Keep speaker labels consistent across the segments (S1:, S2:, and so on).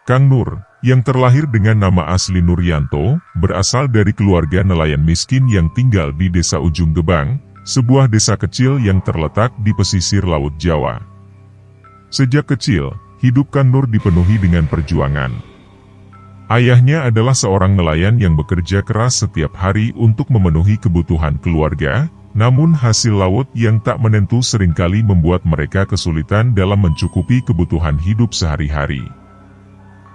S1: Kang Nur, yang terlahir dengan nama asli Nuryanto, berasal dari keluarga nelayan miskin yang tinggal di Desa Ujung Gebang, sebuah desa kecil yang terletak di pesisir Laut Jawa. Sejak kecil, hidup Kang Nur dipenuhi dengan perjuangan. Ayahnya adalah seorang nelayan yang bekerja keras setiap hari untuk memenuhi kebutuhan keluarga, namun hasil laut yang tak menentu seringkali membuat mereka kesulitan dalam mencukupi kebutuhan hidup sehari-hari.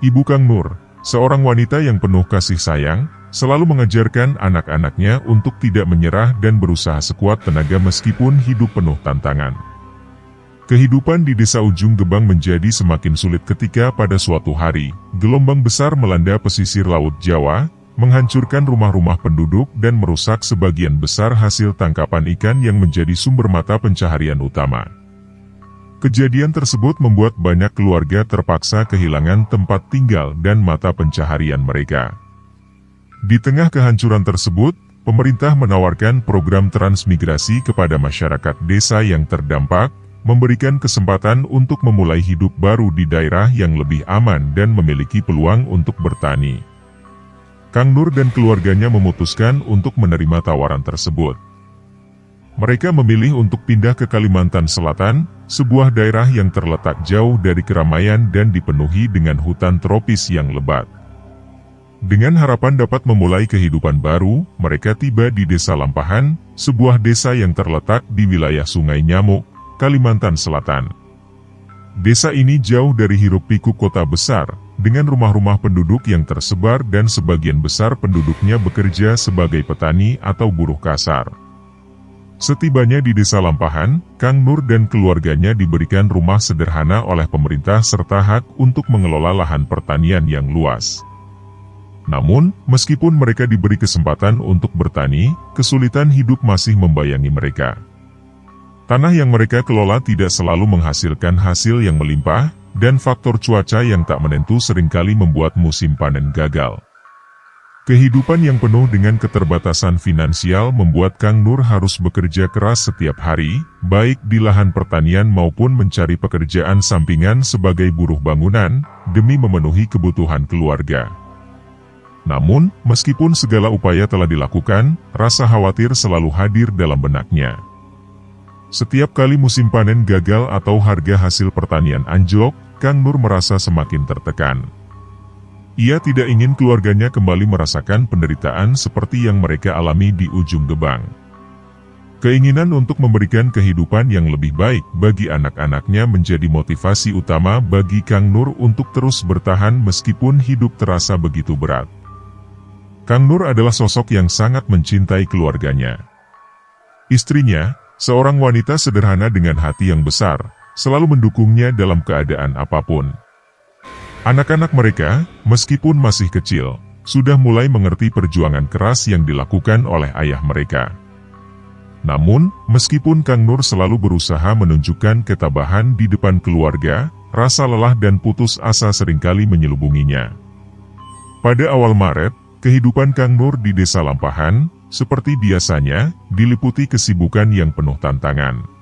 S1: Ibu Kang Nur, seorang wanita yang penuh kasih sayang, selalu mengajarkan anak-anaknya untuk tidak menyerah dan berusaha sekuat tenaga meskipun hidup penuh tantangan. Kehidupan di Desa Ujung Gebang menjadi semakin sulit ketika pada suatu hari, gelombang besar melanda pesisir Laut Jawa, menghancurkan rumah-rumah penduduk dan merusak sebagian besar hasil tangkapan ikan yang menjadi sumber mata pencaharian utama. Kejadian tersebut membuat banyak keluarga terpaksa kehilangan tempat tinggal dan mata pencaharian mereka. Di tengah kehancuran tersebut, pemerintah menawarkan program transmigrasi kepada masyarakat desa yang terdampak, memberikan kesempatan untuk memulai hidup baru di daerah yang lebih aman dan memiliki peluang untuk bertani. Kang Nur dan keluarganya memutuskan untuk menerima tawaran tersebut. Mereka memilih untuk pindah ke Kalimantan Selatan, sebuah daerah yang terletak jauh dari keramaian dan dipenuhi dengan hutan tropis yang lebat. Dengan harapan dapat memulai kehidupan baru, mereka tiba di Desa Lampahan, sebuah desa yang terletak di wilayah Sungai Nyamuk, Kalimantan Selatan. Desa ini jauh dari hiruk-pikuk kota besar, dengan rumah-rumah penduduk yang tersebar dan sebagian besar penduduknya bekerja sebagai petani atau buruh kasar. Setibanya di Desa Lampahan, Kang Nur dan keluarganya diberikan rumah sederhana oleh pemerintah serta hak untuk mengelola lahan pertanian yang luas. Namun, meskipun mereka diberi kesempatan untuk bertani, kesulitan hidup masih membayangi mereka. Tanah yang mereka kelola tidak selalu menghasilkan hasil yang melimpah, dan faktor cuaca yang tak menentu seringkali membuat musim panen gagal. Kehidupan yang penuh dengan keterbatasan finansial membuat Kang Nur harus bekerja keras setiap hari, baik di lahan pertanian maupun mencari pekerjaan sampingan sebagai buruh bangunan, demi memenuhi kebutuhan keluarga. Namun, meskipun segala upaya telah dilakukan, rasa khawatir selalu hadir dalam benaknya. Setiap kali musim panen gagal atau harga hasil pertanian anjlok, Kang Nur merasa semakin tertekan. Ia tidak ingin keluarganya kembali merasakan penderitaan seperti yang mereka alami di Ujung Gebang. Keinginan untuk memberikan kehidupan yang lebih baik bagi anak-anaknya menjadi motivasi utama bagi Kang Nur untuk terus bertahan meskipun hidup terasa begitu berat. Kang Nur adalah sosok yang sangat mencintai keluarganya. Istrinya, seorang wanita sederhana dengan hati yang besar, selalu mendukungnya dalam keadaan apapun. Anak-anak mereka, meskipun masih kecil, sudah mulai mengerti perjuangan keras yang dilakukan oleh ayah mereka. Namun, meskipun Kang Nur selalu berusaha menunjukkan ketabahan di depan keluarga, rasa lelah dan putus asa seringkali menyelubunginya. Pada awal Maret, kehidupan Kang Nur di Desa Lampahan, seperti biasanya, diliputi kesibukan yang penuh tantangan.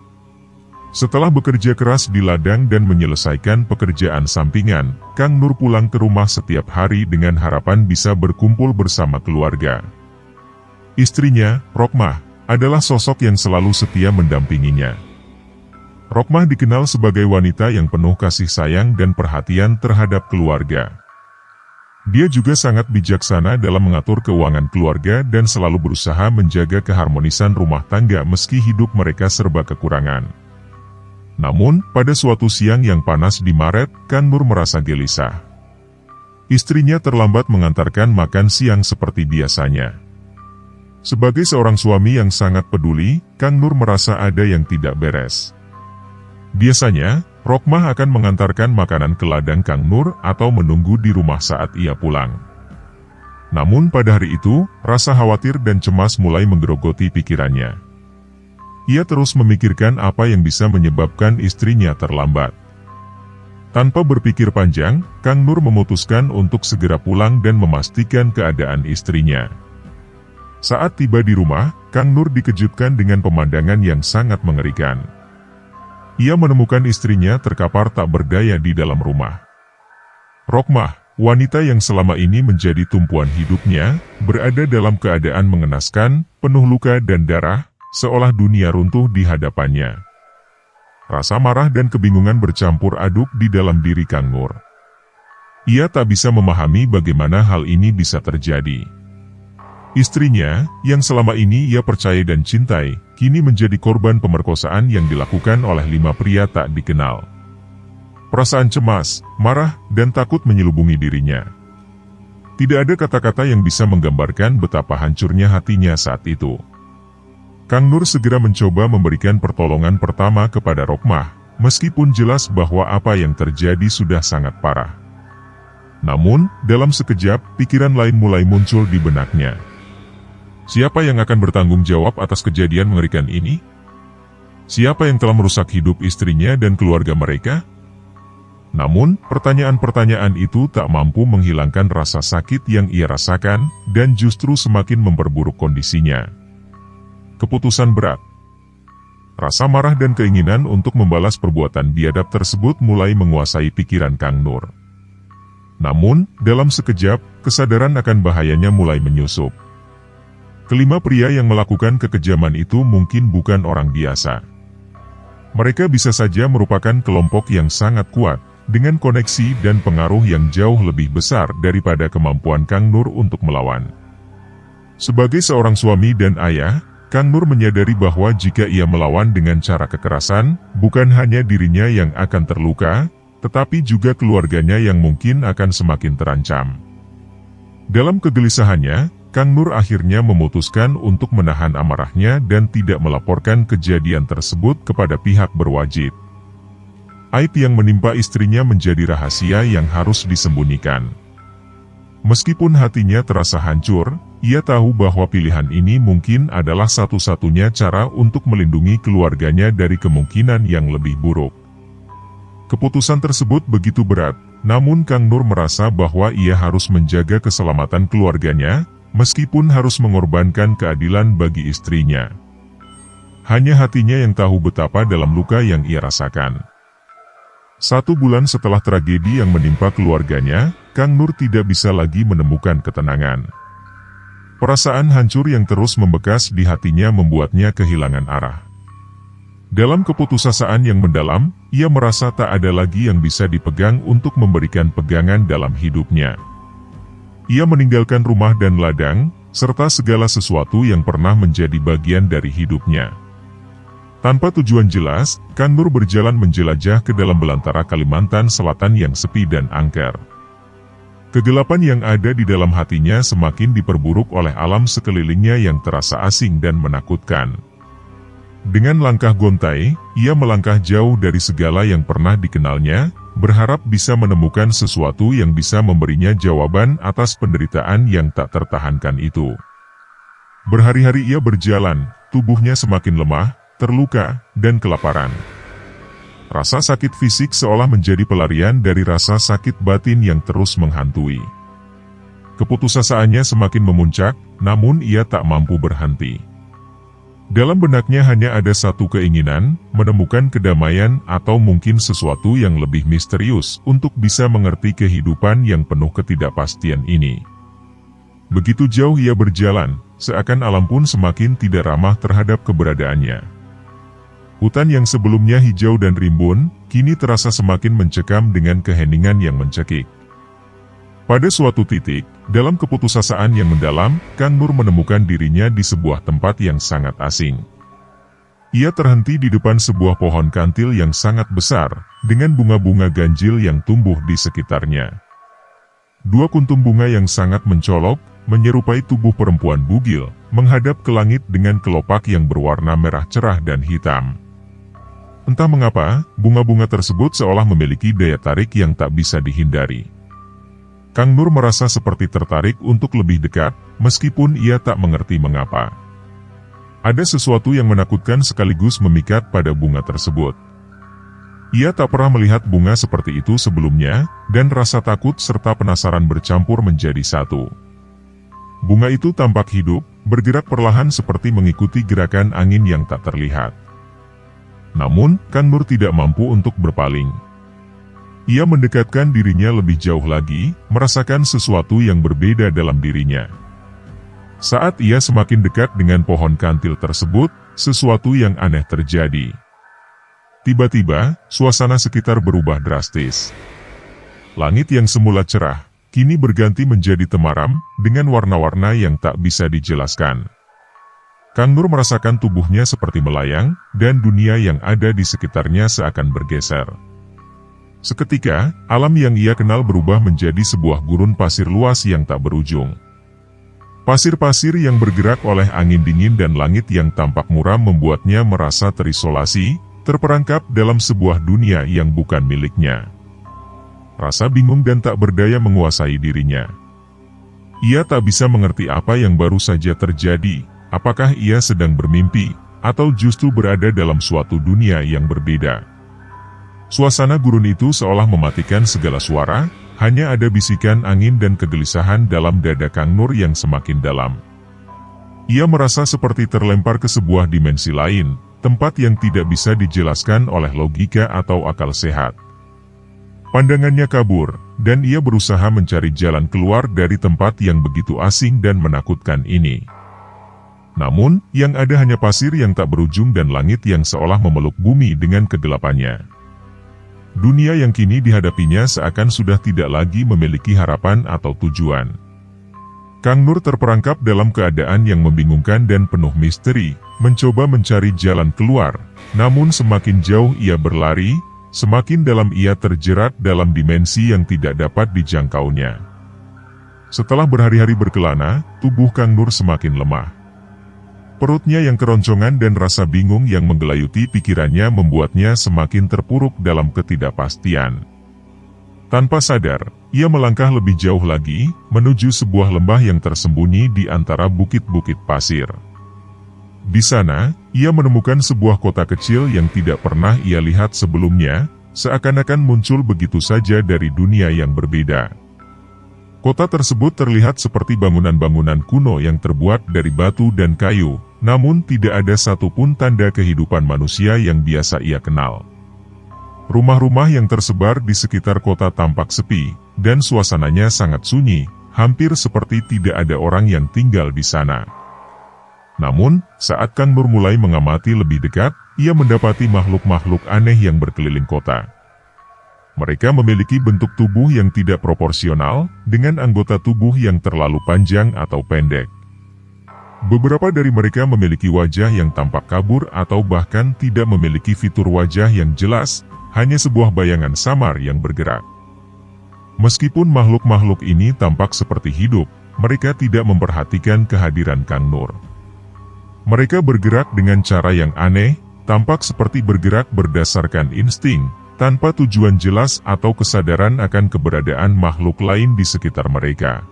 S1: Setelah bekerja keras di ladang dan menyelesaikan pekerjaan sampingan, Kang Nur pulang ke rumah setiap hari dengan harapan bisa berkumpul bersama keluarga. Istrinya, Rokmah, adalah sosok yang selalu setia mendampinginya. Rokmah dikenal sebagai wanita yang penuh kasih sayang dan perhatian terhadap keluarga. Dia juga sangat bijaksana dalam mengatur keuangan keluarga dan selalu berusaha menjaga keharmonisan rumah tangga meski hidup mereka serba kekurangan. Namun, pada suatu siang yang panas di Maret, Kang Nur merasa gelisah. Istrinya terlambat mengantarkan makan siang seperti biasanya. Sebagai seorang suami yang sangat peduli, Kang Nur merasa ada yang tidak beres. Biasanya, Rokmah akan mengantarkan makanan ke ladang Kang Nur atau menunggu di rumah saat ia pulang. Namun pada hari itu, rasa khawatir dan cemas mulai menggerogoti pikirannya. Ia terus memikirkan apa yang bisa menyebabkan istrinya terlambat. Tanpa berpikir panjang, Kang Nur memutuskan untuk segera pulang dan memastikan keadaan istrinya. Saat tiba di rumah, Kang Nur dikejutkan dengan pemandangan yang sangat mengerikan. Ia menemukan istrinya terkapar tak berdaya di dalam rumah. "Rokmah," wanita yang selama ini menjadi tumpuan hidupnya, berada dalam keadaan mengenaskan, penuh luka dan darah, seolah dunia runtuh di hadapannya. Rasa marah dan kebingungan bercampur aduk di dalam diri Kang Nur. Ia tak bisa memahami bagaimana hal ini bisa terjadi. Istrinya, yang selama ini ia percaya dan cintai, kini menjadi korban pemerkosaan yang dilakukan oleh 5 pria tak dikenal. Perasaan cemas, marah, dan takut menyelubungi dirinya. Tidak ada kata-kata yang bisa menggambarkan betapa hancurnya hatinya saat itu. Kang Nur segera mencoba memberikan pertolongan pertama kepada Rokmah, meskipun jelas bahwa apa yang terjadi sudah sangat parah. Namun, dalam sekejap, pikiran lain mulai muncul di benaknya. Siapa yang akan bertanggung jawab atas kejadian mengerikan ini? Siapa yang telah merusak hidup istrinya dan keluarga mereka? Namun, pertanyaan-pertanyaan itu tak mampu menghilangkan rasa sakit yang ia rasakan, dan justru semakin memperburuk kondisinya. Keputusan berat. Rasa marah dan keinginan untuk membalas perbuatan biadab tersebut mulai menguasai pikiran Kang Nur. Namun, dalam sekejap, kesadaran akan bahayanya mulai menyusup. Kelima pria yang melakukan kekejaman itu mungkin bukan orang biasa. Mereka bisa saja merupakan kelompok yang sangat kuat, dengan koneksi dan pengaruh yang jauh lebih besar daripada kemampuan Kang Nur untuk melawan. Sebagai seorang suami dan ayah, Kang Nur menyadari bahwa jika ia melawan dengan cara kekerasan, bukan hanya dirinya yang akan terluka, tetapi juga keluarganya yang mungkin akan semakin terancam. Dalam kegelisahannya, Kang Nur akhirnya memutuskan untuk menahan amarahnya dan tidak melaporkan kejadian tersebut kepada pihak berwajib. Aib yang menimpa istrinya menjadi rahasia yang harus disembunyikan. Meskipun hatinya terasa hancur, ia tahu bahwa pilihan ini mungkin adalah satu-satunya cara untuk melindungi keluarganya dari kemungkinan yang lebih buruk. Keputusan tersebut begitu berat, namun Kang Nur merasa bahwa ia harus menjaga keselamatan keluarganya, meskipun harus mengorbankan keadilan bagi istrinya. Hanya hatinya yang tahu betapa dalam luka yang ia rasakan. 1 bulan setelah tragedi yang menimpa keluarganya, Kang Nur tidak bisa lagi menemukan ketenangan. Perasaan hancur yang terus membekas di hatinya membuatnya kehilangan arah. Dalam keputusasaan yang mendalam, ia merasa tak ada lagi yang bisa dipegang untuk memberikan pegangan dalam hidupnya. Ia meninggalkan rumah dan ladang, serta segala sesuatu yang pernah menjadi bagian dari hidupnya. Tanpa tujuan jelas, Kang Nur berjalan menjelajah ke dalam belantara Kalimantan Selatan yang sepi dan angker. Kegelapan yang ada di dalam hatinya semakin diperburuk oleh alam sekelilingnya yang terasa asing dan menakutkan. Dengan langkah gontai, ia melangkah jauh dari segala yang pernah dikenalnya, berharap bisa menemukan sesuatu yang bisa memberinya jawaban atas penderitaan yang tak tertahankan itu. Berhari-hari ia berjalan, tubuhnya semakin lemah, terluka, dan kelaparan. Rasa sakit fisik seolah menjadi pelarian dari rasa sakit batin yang terus menghantui. Keputusasaannya semakin memuncak, namun ia tak mampu berhenti. Dalam benaknya hanya ada satu keinginan, menemukan kedamaian atau mungkin sesuatu yang lebih misterius untuk bisa mengerti kehidupan yang penuh ketidakpastian ini. Begitu jauh ia berjalan, seakan alam pun semakin tidak ramah terhadap keberadaannya. Hutan yang sebelumnya hijau dan rimbun, kini terasa semakin mencekam dengan keheningan yang mencekik. Pada suatu titik, dalam keputusasaan yang mendalam, Kang Nur menemukan dirinya di sebuah tempat yang sangat asing. Ia terhenti di depan sebuah pohon kantil yang sangat besar, dengan bunga-bunga ganjil yang tumbuh di sekitarnya. 2 kuntum bunga yang sangat mencolok, menyerupai tubuh perempuan bugil, menghadap ke langit dengan kelopak yang berwarna merah cerah dan hitam. Entah mengapa, bunga-bunga tersebut seolah memiliki daya tarik yang tak bisa dihindari. Kang Nur merasa seperti tertarik untuk lebih dekat, meskipun ia tak mengerti mengapa. Ada sesuatu yang menakutkan sekaligus memikat pada bunga tersebut. Ia tak pernah melihat bunga seperti itu sebelumnya, dan rasa takut serta penasaran bercampur menjadi satu. Bunga itu tampak hidup, bergerak perlahan seperti mengikuti gerakan angin yang tak terlihat. Namun, Kang Nur tidak mampu untuk berpaling. ia mendekatkan dirinya lebih jauh lagi, merasakan sesuatu yang berbeda dalam dirinya. Saat ia semakin dekat dengan pohon kantil tersebut, sesuatu yang aneh terjadi. Tiba-tiba, suasana sekitar berubah drastis. Langit yang semula cerah, kini berganti menjadi temaram, dengan warna-warna yang tak bisa dijelaskan. Kang Nur merasakan tubuhnya seperti melayang, dan dunia yang ada di sekitarnya seakan bergeser. Seketika, alam yang ia kenal berubah menjadi sebuah gurun pasir luas yang tak berujung. Pasir-pasir yang bergerak oleh angin dingin dan langit yang tampak muram membuatnya merasa terisolasi, terperangkap dalam sebuah dunia yang bukan miliknya. Rasa bingung dan tak berdaya menguasai dirinya. Ia tak bisa mengerti apa yang baru saja terjadi, apakah ia sedang bermimpi, atau justru berada dalam suatu dunia yang berbeda. Suasana gurun itu seolah mematikan segala suara, hanya ada bisikan angin dan kegelisahan dalam dada Kang Nur yang semakin dalam. Ia merasa seperti terlempar ke sebuah dimensi lain, tempat yang tidak bisa dijelaskan oleh logika atau akal sehat. Pandangannya kabur, dan ia berusaha mencari jalan keluar dari tempat yang begitu asing dan menakutkan ini. Namun, yang ada hanya pasir yang tak berujung dan langit yang seolah memeluk bumi dengan kegelapannya. Dunia yang kini dihadapinya seakan sudah tidak lagi memiliki harapan atau tujuan. Kang Nur terperangkap dalam keadaan yang membingungkan dan penuh misteri, mencoba mencari jalan keluar, namun semakin jauh ia berlari, semakin dalam ia terjerat dalam dimensi yang tidak dapat dijangkaunya. Setelah berhari-hari berkelana, tubuh Kang Nur semakin lemah. Perutnya yang keroncongan dan rasa bingung yang menggelayuti pikirannya membuatnya semakin terpuruk dalam ketidakpastian. Tanpa sadar, ia melangkah lebih jauh lagi, menuju sebuah lembah yang tersembunyi di antara bukit-bukit pasir. Di sana, ia menemukan sebuah kota kecil yang tidak pernah ia lihat sebelumnya, seakan-akan muncul begitu saja dari dunia yang berbeda. Kota tersebut terlihat seperti bangunan-bangunan kuno yang terbuat dari batu dan kayu, namun tidak ada satupun tanda kehidupan manusia yang biasa ia kenal. Rumah-rumah yang tersebar di sekitar kota tampak sepi, dan suasananya sangat sunyi, hampir seperti tidak ada orang yang tinggal di sana. Namun, saat Kang Nur mulai mengamati lebih dekat, ia mendapati makhluk-makhluk aneh yang berkeliling kota. Mereka memiliki bentuk tubuh yang tidak proporsional, dengan anggota tubuh yang terlalu panjang atau pendek. Beberapa dari mereka memiliki wajah yang tampak kabur atau bahkan tidak memiliki fitur wajah yang jelas, hanya sebuah bayangan samar yang bergerak. Meskipun makhluk-makhluk ini tampak seperti hidup, mereka tidak memperhatikan kehadiran Kang Nur. Mereka bergerak dengan cara yang aneh, tampak seperti bergerak berdasarkan insting, tanpa tujuan jelas atau kesadaran akan keberadaan makhluk lain di sekitar mereka.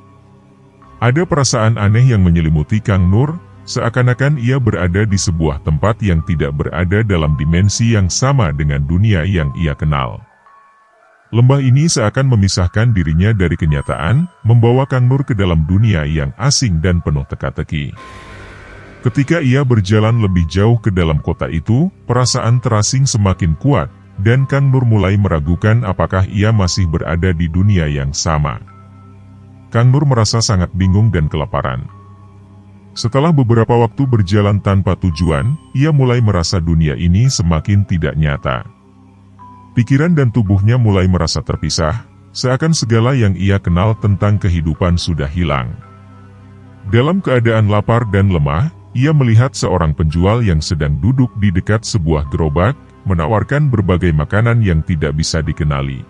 S1: Ada perasaan aneh yang menyelimuti Kang Nur, seakan-akan ia berada di sebuah tempat yang tidak berada dalam dimensi yang sama dengan dunia yang ia kenal. Lembah ini seakan memisahkan dirinya dari kenyataan, membawa Kang Nur ke dalam dunia yang asing dan penuh teka-teki. Ketika ia berjalan lebih jauh ke dalam kota itu, perasaan terasing semakin kuat, dan Kang Nur mulai meragukan apakah ia masih berada di dunia yang sama. Kang Nur merasa sangat bingung dan kelaparan. Setelah beberapa waktu berjalan tanpa tujuan, ia mulai merasa dunia ini semakin tidak nyata. Pikiran dan tubuhnya mulai merasa terpisah, seakan segala yang ia kenal tentang kehidupan sudah hilang. Dalam keadaan lapar dan lemah, ia melihat seorang penjual yang sedang duduk di dekat sebuah gerobak, menawarkan berbagai makanan yang tidak bisa dikenali.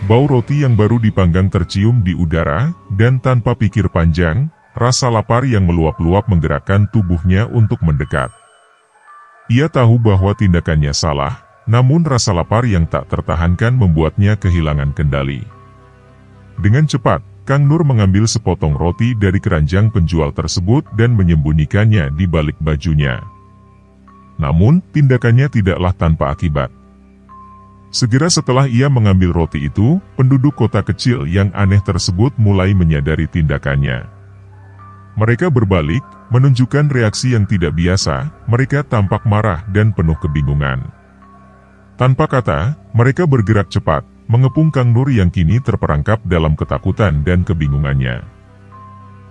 S1: Bau roti yang baru dipanggang tercium di udara, dan tanpa pikir panjang, rasa lapar yang meluap-luap menggerakkan tubuhnya untuk mendekat. Ia tahu bahwa tindakannya salah, namun rasa lapar yang tak tertahankan membuatnya kehilangan kendali. Dengan cepat, Kang Nur mengambil sepotong roti dari keranjang penjual tersebut dan menyembunyikannya di balik bajunya. Namun, tindakannya tidaklah tanpa akibat. Segera setelah ia mengambil roti itu, penduduk kota kecil yang aneh tersebut mulai menyadari tindakannya. Mereka berbalik, menunjukkan reaksi yang tidak biasa, mereka tampak marah dan penuh kebingungan. Tanpa kata, mereka bergerak cepat, mengepung Kang Nur yang kini terperangkap dalam ketakutan dan kebingungannya.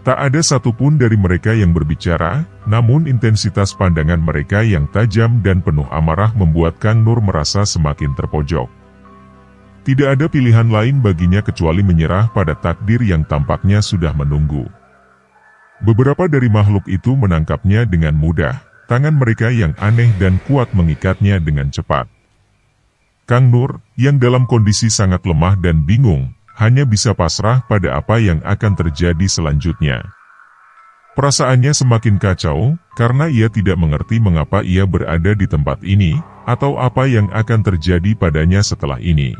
S1: Tak ada satupun dari mereka yang berbicara, namun intensitas pandangan mereka yang tajam dan penuh amarah membuat Kang Nur merasa semakin terpojok. Tidak ada pilihan lain baginya kecuali menyerah pada takdir yang tampaknya sudah menunggu. Beberapa dari makhluk itu menangkapnya dengan mudah, tangan mereka yang aneh dan kuat mengikatnya dengan cepat. Kang Nur, yang dalam kondisi sangat lemah dan bingung, hanya bisa pasrah pada apa yang akan terjadi selanjutnya. Perasaannya semakin kacau, karena ia tidak mengerti mengapa ia berada di tempat ini, atau apa yang akan terjadi padanya setelah ini.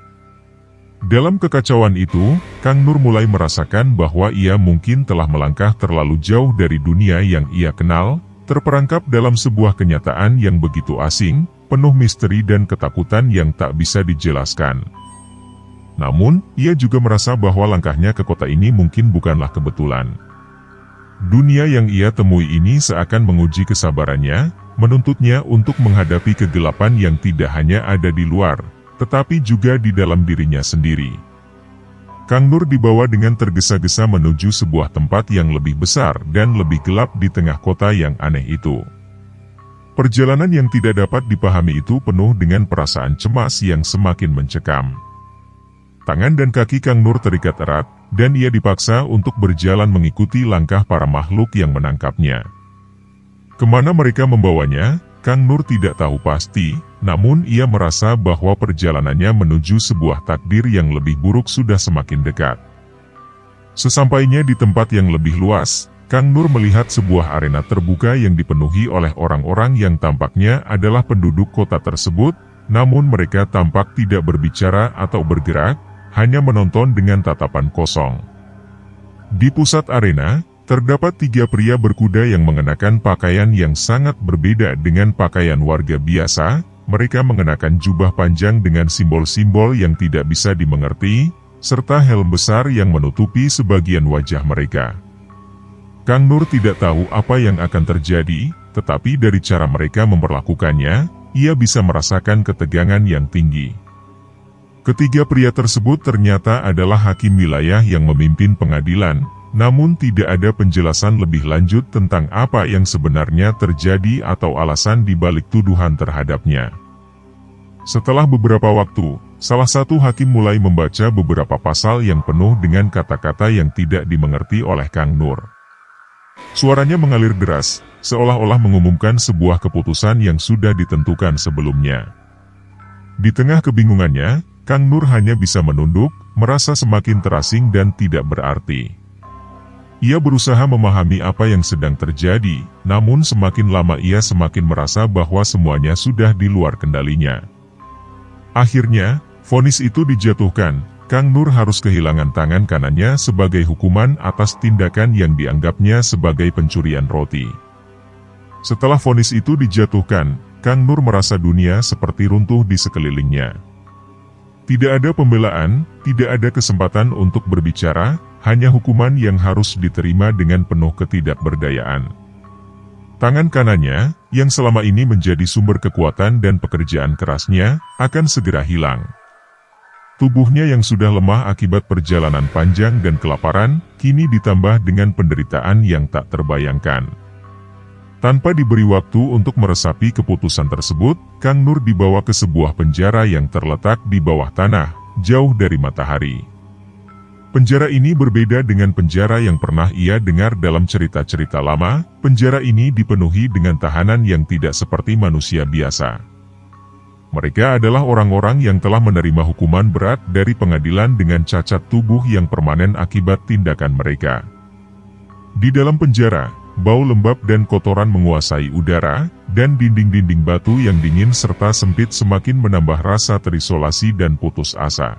S1: Dalam kekacauan itu, Kang Nur mulai merasakan bahwa ia mungkin telah melangkah terlalu jauh dari dunia yang ia kenal, terperangkap dalam sebuah kenyataan yang begitu asing, penuh misteri dan ketakutan yang tak bisa dijelaskan. Namun, ia juga merasa bahwa langkahnya ke kota ini mungkin bukanlah kebetulan. Dunia yang ia temui ini seakan menguji kesabarannya, menuntutnya untuk menghadapi kegelapan yang tidak hanya ada di luar, tetapi juga di dalam dirinya sendiri. Kang Nur dibawa dengan tergesa-gesa menuju sebuah tempat yang lebih besar dan lebih gelap di tengah kota yang aneh itu. Perjalanan yang tidak dapat dipahami itu penuh dengan perasaan cemas yang semakin mencekam. Tangan dan kaki Kang Nur terikat erat, dan ia dipaksa untuk berjalan mengikuti langkah para makhluk yang menangkapnya. Kemana mereka membawanya, Kang Nur tidak tahu pasti, namun ia merasa bahwa perjalanannya menuju sebuah takdir yang lebih buruk sudah semakin dekat. Sesampainya di tempat yang lebih luas, Kang Nur melihat sebuah arena terbuka yang dipenuhi oleh orang-orang yang tampaknya adalah penduduk kota tersebut, namun mereka tampak tidak berbicara atau bergerak, hanya menonton dengan tatapan kosong. Di pusat arena, terdapat 3 pria berkuda yang mengenakan pakaian yang sangat berbeda dengan pakaian warga biasa. Mereka mengenakan jubah panjang dengan simbol-simbol yang tidak bisa dimengerti, serta helm besar yang menutupi sebagian wajah mereka. Kang Nur tidak tahu apa yang akan terjadi, tetapi dari cara mereka memperlakukannya, ia bisa merasakan ketegangan yang tinggi. Ketiga pria tersebut ternyata adalah hakim wilayah yang memimpin pengadilan, namun tidak ada penjelasan lebih lanjut tentang apa yang sebenarnya terjadi atau alasan di balik tuduhan terhadapnya. Setelah beberapa waktu, salah satu hakim mulai membaca beberapa pasal yang penuh dengan kata-kata yang tidak dimengerti oleh Kang Nur. Suaranya mengalir deras, seolah-olah mengumumkan sebuah keputusan yang sudah ditentukan sebelumnya. Di tengah kebingungannya, Kang Nur hanya bisa menunduk, merasa semakin terasing dan tidak berarti. Ia berusaha memahami apa yang sedang terjadi, namun semakin lama ia semakin merasa bahwa semuanya sudah di luar kendalinya. Akhirnya, vonis itu dijatuhkan. Kang Nur harus kehilangan tangan kanannya sebagai hukuman atas tindakan yang dianggapnya sebagai pencurian roti. Setelah vonis itu dijatuhkan, Kang Nur merasa dunia seperti runtuh di sekelilingnya. Tidak ada pembelaan, tidak ada kesempatan untuk berbicara, hanya hukuman yang harus diterima dengan penuh ketidakberdayaan. Tangan kanannya, yang selama ini menjadi sumber kekuatan dan pekerjaan kerasnya, akan segera hilang. Tubuhnya yang sudah lemah akibat perjalanan panjang dan kelaparan, kini ditambah dengan penderitaan yang tak terbayangkan. Tanpa diberi waktu untuk meresapi keputusan tersebut, Kang Nur dibawa ke sebuah penjara yang terletak di bawah tanah, jauh dari matahari. Penjara ini berbeda dengan penjara yang pernah ia dengar dalam cerita-cerita lama. Penjara ini dipenuhi dengan tahanan yang tidak seperti manusia biasa. Mereka adalah orang-orang yang telah menerima hukuman berat dari pengadilan dengan cacat tubuh yang permanen akibat tindakan mereka. Di dalam penjara, bau lembab dan kotoran menguasai udara, dan dinding-dinding batu yang dingin serta sempit semakin menambah rasa terisolasi dan putus asa.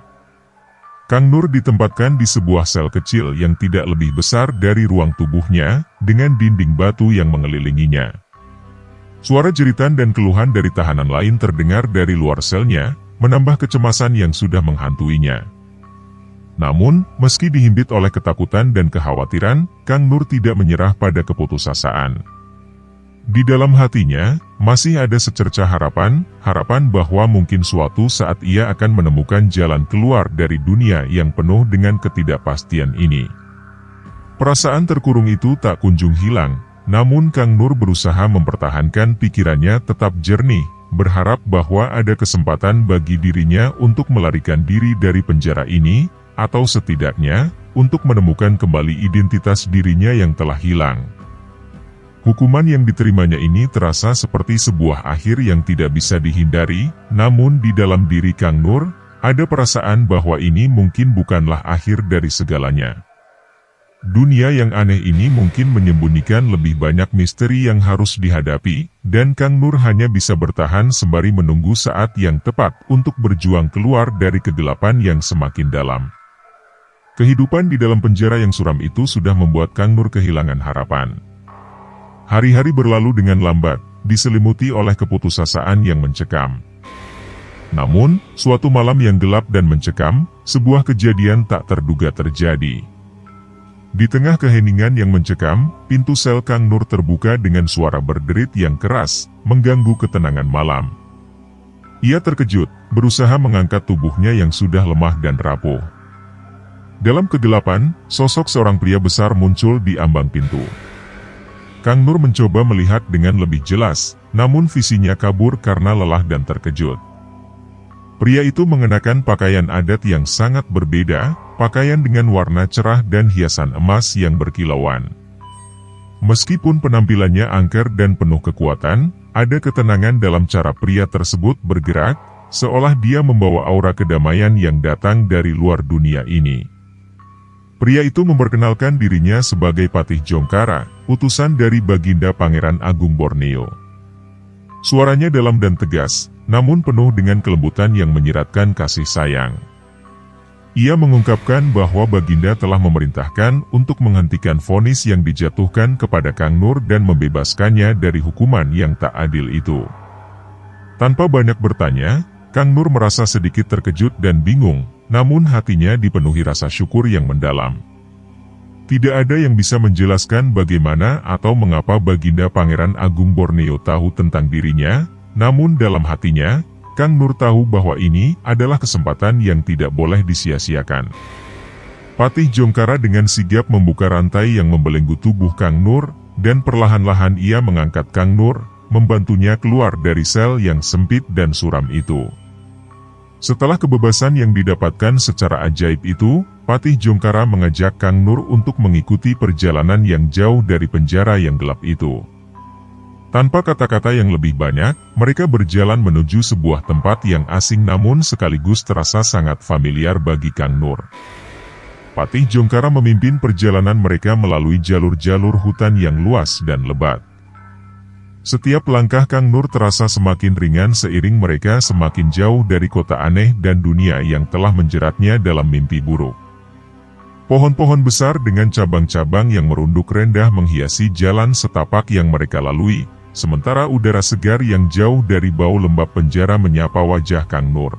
S1: Kang Nur ditempatkan di sebuah sel kecil yang tidak lebih besar dari ruang tubuhnya, dengan dinding batu yang mengelilinginya. Suara jeritan dan keluhan dari tahanan lain terdengar dari luar selnya, menambah kecemasan yang sudah menghantuinya. Namun, meski dihimpit oleh ketakutan dan kekhawatiran, Kang Nur tidak menyerah pada keputusasaan. Di dalam hatinya, masih ada secercah harapan bahwa mungkin suatu saat ia akan menemukan jalan keluar dari dunia yang penuh dengan ketidakpastian ini. Perasaan terkurung itu tak kunjung hilang, namun Kang Nur berusaha mempertahankan pikirannya tetap jernih, berharap bahwa ada kesempatan bagi dirinya untuk melarikan diri dari penjara ini, atau setidaknya, untuk menemukan kembali identitas dirinya yang telah hilang. Hukuman yang diterimanya ini terasa seperti sebuah akhir yang tidak bisa dihindari, namun di dalam diri Kang Nur, ada perasaan bahwa ini mungkin bukanlah akhir dari segalanya. Dunia yang aneh ini mungkin menyembunyikan lebih banyak misteri yang harus dihadapi, dan Kang Nur hanya bisa bertahan sembari menunggu saat yang tepat untuk berjuang keluar dari kegelapan yang semakin dalam. Kehidupan di dalam penjara yang suram itu sudah membuat Kang Nur kehilangan harapan. Hari-hari berlalu dengan lambat, diselimuti oleh keputusasaan yang mencekam. Namun, suatu malam yang gelap dan mencekam, sebuah kejadian tak terduga terjadi. Di tengah keheningan yang mencekam, pintu sel Kang Nur terbuka dengan suara berderit yang keras, mengganggu ketenangan malam. Ia terkejut, berusaha mengangkat tubuhnya yang sudah lemah dan rapuh. Dalam kegelapan, sosok seorang pria besar muncul di ambang pintu. Kang Nur mencoba melihat dengan lebih jelas, namun visinya kabur karena lelah dan terkejut. Pria itu mengenakan pakaian adat yang sangat berbeda, pakaian dengan warna cerah dan hiasan emas yang berkilauan. Meskipun penampilannya angker dan penuh kekuatan, ada ketenangan dalam cara pria tersebut bergerak, seolah dia membawa aura kedamaian yang datang dari luar dunia ini. Pria itu memperkenalkan dirinya sebagai Patih Jongkara, utusan dari Baginda Pangeran Agung Borneo. Suaranya dalam dan tegas, namun penuh dengan kelembutan yang menyiratkan kasih sayang. Ia mengungkapkan bahwa Baginda telah memerintahkan untuk menghentikan vonis yang dijatuhkan kepada Kang Nur dan membebaskannya dari hukuman yang tak adil itu. Tanpa banyak bertanya, Kang Nur merasa sedikit terkejut dan bingung, namun hatinya dipenuhi rasa syukur yang mendalam. Tidak ada yang bisa menjelaskan bagaimana atau mengapa Baginda Pangeran Agung Borneo tahu tentang dirinya, namun dalam hatinya, Kang Nur tahu bahwa ini adalah kesempatan yang tidak boleh disia-siakan. Patih Jongkara dengan sigap membuka rantai yang membelenggu tubuh Kang Nur, dan perlahan-lahan ia mengangkat Kang Nur, membantunya keluar dari sel yang sempit dan suram itu. Setelah kebebasan yang didapatkan secara ajaib itu, Patih Jongkara mengajak Kang Nur untuk mengikuti perjalanan yang jauh dari penjara yang gelap itu. Tanpa kata-kata yang lebih banyak, mereka berjalan menuju sebuah tempat yang asing namun sekaligus terasa sangat familiar bagi Kang Nur. Patih Jongkara memimpin perjalanan mereka melalui jalur-jalur hutan yang luas dan lebat. Setiap langkah Kang Nur terasa semakin ringan seiring mereka semakin jauh dari kota aneh dan dunia yang telah menjeratnya dalam mimpi buruk. Pohon-pohon besar dengan cabang-cabang yang merunduk rendah menghiasi jalan setapak yang mereka lalui, sementara udara segar yang jauh dari bau lembab penjara menyapa wajah Kang Nur.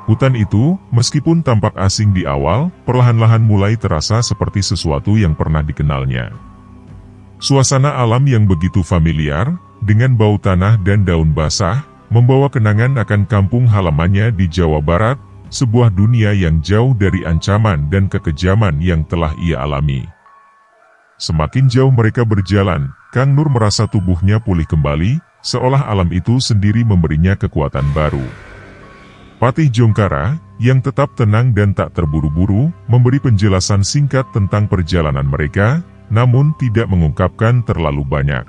S1: Hutan itu, meskipun tampak asing di awal, perlahan-lahan mulai terasa seperti sesuatu yang pernah dikenalnya. Suasana alam yang begitu familiar, dengan bau tanah dan daun basah, membawa kenangan akan kampung halamannya di Jawa Barat, sebuah dunia yang jauh dari ancaman dan kekejaman yang telah ia alami. Semakin jauh mereka berjalan, Kang Nur merasa tubuhnya pulih kembali, seolah alam itu sendiri memberinya kekuatan baru. Patih Jongkara, yang tetap tenang dan tak terburu-buru, memberi penjelasan singkat tentang perjalanan mereka, namun tidak mengungkapkan terlalu banyak.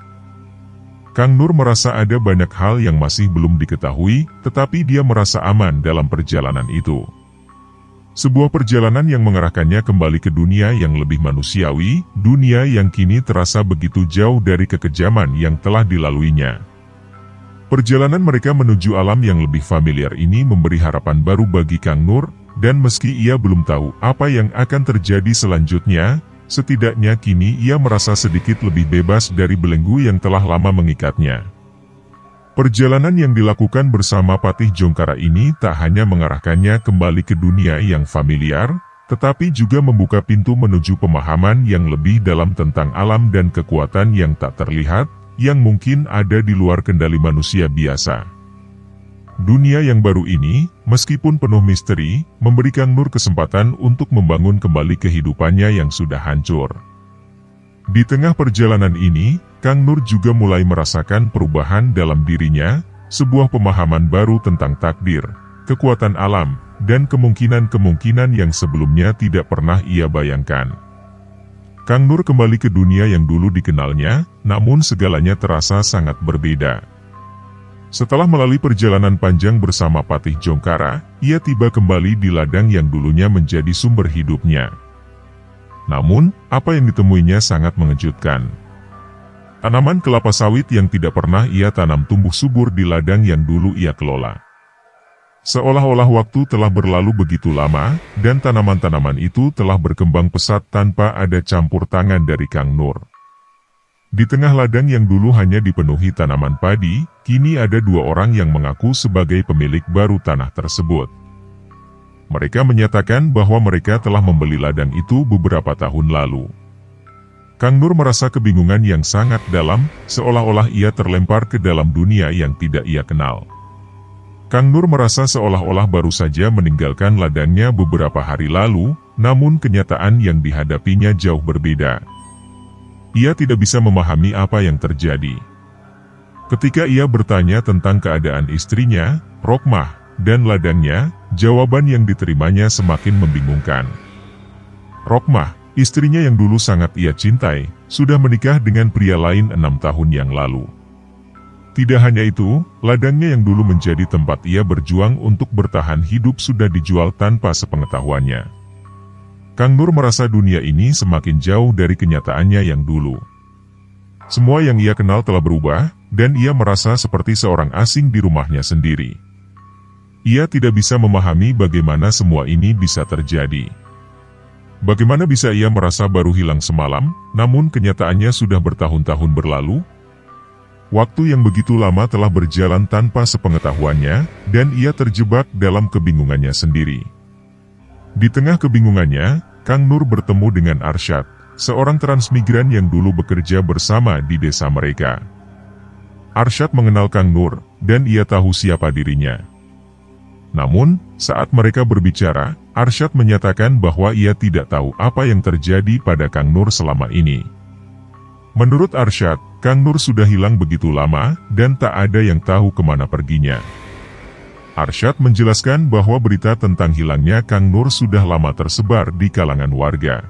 S1: Kang Nur merasa ada banyak hal yang masih belum diketahui, tetapi dia merasa aman dalam perjalanan itu. Sebuah perjalanan yang mengarahkannya kembali ke dunia yang lebih manusiawi, dunia yang kini terasa begitu jauh dari kekejaman yang telah dilaluinya. Perjalanan mereka menuju alam yang lebih familiar ini memberi harapan baru bagi Kang Nur, dan meski ia belum tahu apa yang akan terjadi selanjutnya, setidaknya kini ia merasa sedikit lebih bebas dari belenggu yang telah lama mengikatnya. Perjalanan yang dilakukan bersama Patih Jongkara ini tak hanya mengarahkannya kembali ke dunia yang familiar, tetapi juga membuka pintu menuju pemahaman yang lebih dalam tentang alam dan kekuatan yang tak terlihat, yang mungkin ada di luar kendali manusia biasa. Dunia yang baru ini, meskipun penuh misteri, memberi Kang Nur kesempatan untuk membangun kembali kehidupannya yang sudah hancur. Di tengah perjalanan ini, Kang Nur juga mulai merasakan perubahan dalam dirinya, sebuah pemahaman baru tentang takdir, kekuatan alam, dan kemungkinan-kemungkinan yang sebelumnya tidak pernah ia bayangkan. Kang Nur kembali ke dunia yang dulu dikenalnya, namun segalanya terasa sangat berbeda. Setelah melalui perjalanan panjang bersama Patih Jongkara, ia tiba kembali di ladang yang dulunya menjadi sumber hidupnya. Namun, apa yang ditemuinya sangat mengejutkan. Tanaman kelapa sawit yang tidak pernah ia tanam tumbuh subur di ladang yang dulu ia kelola. Seolah-olah waktu telah berlalu begitu lama, dan tanaman-tanaman itu telah berkembang pesat tanpa ada campur tangan dari Kang Nur. Di tengah ladang yang dulu hanya dipenuhi tanaman padi, kini ada dua orang yang mengaku sebagai pemilik baru tanah tersebut. Mereka menyatakan bahwa mereka telah membeli ladang itu beberapa tahun lalu. Kang Nur merasa kebingungan yang sangat dalam, seolah-olah ia terlempar ke dalam dunia yang tidak ia kenal. Kang Nur merasa seolah-olah baru saja meninggalkan ladangnya beberapa hari lalu, namun kenyataan yang dihadapinya jauh berbeda. Ia tidak bisa memahami apa yang terjadi. Ketika ia bertanya tentang keadaan istrinya, Rokmah, dan ladangnya, jawaban yang diterimanya semakin membingungkan. Rokmah, istrinya yang dulu sangat ia cintai, sudah menikah dengan pria lain 6 tahun yang lalu. Tidak hanya itu, ladangnya yang dulu menjadi tempat ia berjuang untuk bertahan hidup sudah dijual tanpa sepengetahuannya. Kang Nur merasa dunia ini semakin jauh dari kenyataannya yang dulu. Semua yang ia kenal telah berubah, dan ia merasa seperti seorang asing di rumahnya sendiri. Ia tidak bisa memahami bagaimana semua ini bisa terjadi. Bagaimana bisa ia merasa baru hilang semalam, namun kenyataannya sudah bertahun-tahun berlalu? Waktu yang begitu lama telah berjalan tanpa sepengetahuannya, dan ia terjebak dalam kebingungannya sendiri. Di tengah kebingungannya, Kang Nur bertemu dengan Arsyad, seorang transmigran yang dulu bekerja bersama di desa mereka. Arsyad mengenal Kang Nur, dan ia tahu siapa dirinya. Namun, saat mereka berbicara, Arsyad menyatakan bahwa ia tidak tahu apa yang terjadi pada Kang Nur selama ini. Menurut Arsyad, Kang Nur sudah hilang begitu lama, dan tak ada yang tahu kemana perginya. Arsyad menjelaskan bahwa berita tentang hilangnya Kang Nur sudah lama tersebar di kalangan warga.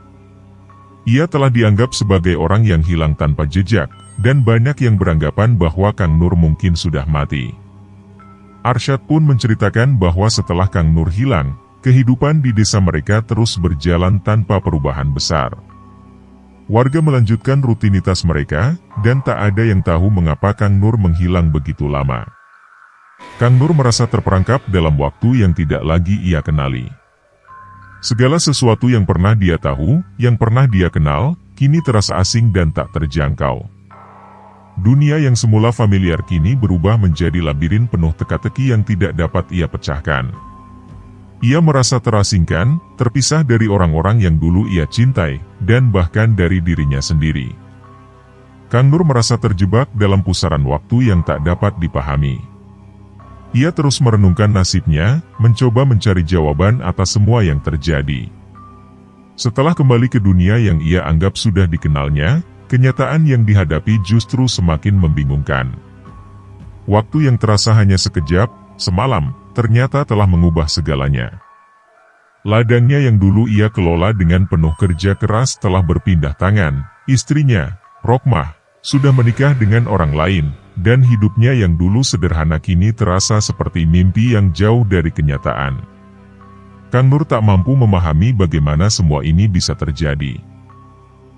S1: Ia telah dianggap sebagai orang yang hilang tanpa jejak, dan banyak yang beranggapan bahwa Kang Nur mungkin sudah mati. Arsyad pun menceritakan bahwa setelah Kang Nur hilang, kehidupan di desa mereka terus berjalan tanpa perubahan besar. Warga melanjutkan rutinitas mereka, dan tak ada yang tahu mengapa Kang Nur menghilang begitu lama. Kang Nur merasa terperangkap dalam waktu yang tidak lagi ia kenali. Segala sesuatu yang pernah dia tahu, yang pernah dia kenal, kini terasa asing dan tak terjangkau. Dunia yang semula familiar kini berubah menjadi labirin penuh teka-teki yang tidak dapat ia pecahkan. Ia merasa terasingkan, terpisah dari orang-orang yang dulu ia cintai, dan bahkan dari dirinya sendiri. Kang Nur merasa terjebak dalam pusaran waktu yang tak dapat dipahami. Ia terus merenungkan nasibnya, mencoba mencari jawaban atas semua yang terjadi. Setelah kembali ke dunia yang ia anggap sudah dikenalnya, kenyataan yang dihadapi justru semakin membingungkan. Waktu yang terasa hanya sekejap, semalam, ternyata telah mengubah segalanya. Ladangnya yang dulu ia kelola dengan penuh kerja keras telah berpindah tangan. Istrinya, Rokmah, sudah menikah dengan orang lain. Dan hidupnya yang dulu sederhana kini terasa seperti mimpi yang jauh dari kenyataan. Kang Nur tak mampu memahami bagaimana semua ini bisa terjadi.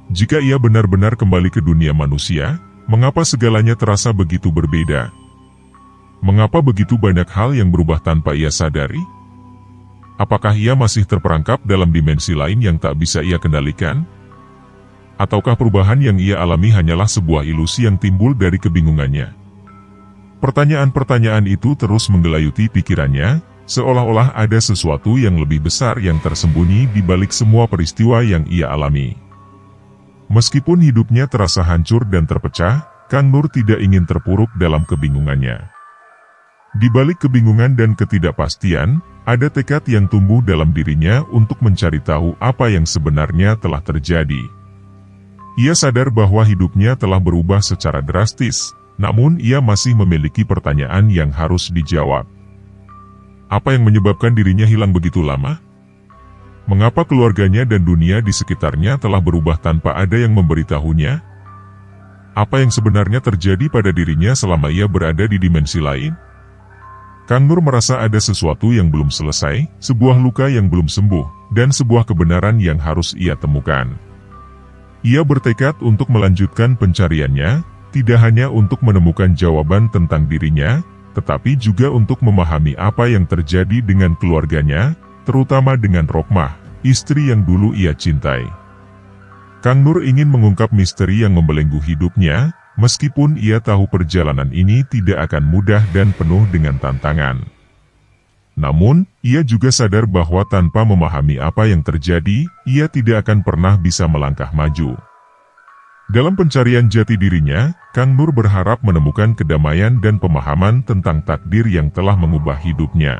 S1: Jika ia benar-benar kembali ke dunia manusia, mengapa segalanya terasa begitu berbeda? Mengapa begitu banyak hal yang berubah tanpa ia sadari? Apakah ia masih terperangkap dalam dimensi lain yang tak bisa ia kendalikan? Ataukah perubahan yang ia alami hanyalah sebuah ilusi yang timbul dari kebingungannya? Pertanyaan-pertanyaan itu terus menggelayuti pikirannya, seolah-olah ada sesuatu yang lebih besar yang tersembunyi di balik semua peristiwa yang ia alami. Meskipun hidupnya terasa hancur dan terpecah, Kang Nur tidak ingin terpuruk dalam kebingungannya. Di balik kebingungan dan ketidakpastian, ada tekad yang tumbuh dalam dirinya untuk mencari tahu apa yang sebenarnya telah terjadi. Ia sadar bahwa hidupnya telah berubah secara drastis, namun ia masih memiliki pertanyaan yang harus dijawab. Apa yang menyebabkan dirinya hilang begitu lama? Mengapa keluarganya dan dunia di sekitarnya telah berubah tanpa ada yang memberitahunya? Apa yang sebenarnya terjadi pada dirinya selama ia berada di dimensi lain? Kang Nur merasa ada sesuatu yang belum selesai, sebuah luka yang belum sembuh, dan sebuah kebenaran yang harus ia temukan. Ia bertekad untuk melanjutkan pencariannya, tidak hanya untuk menemukan jawaban tentang dirinya, tetapi juga untuk memahami apa yang terjadi dengan keluarganya, terutama dengan Rohmah, istri yang dulu ia cintai. Kang Nur ingin mengungkap misteri yang membelenggu hidupnya, meskipun ia tahu perjalanan ini tidak akan mudah dan penuh dengan tantangan. Namun, ia juga sadar bahwa tanpa memahami apa yang terjadi, ia tidak akan pernah bisa melangkah maju. Dalam pencarian jati dirinya, Kang Nur berharap menemukan kedamaian dan pemahaman tentang takdir yang telah mengubah hidupnya.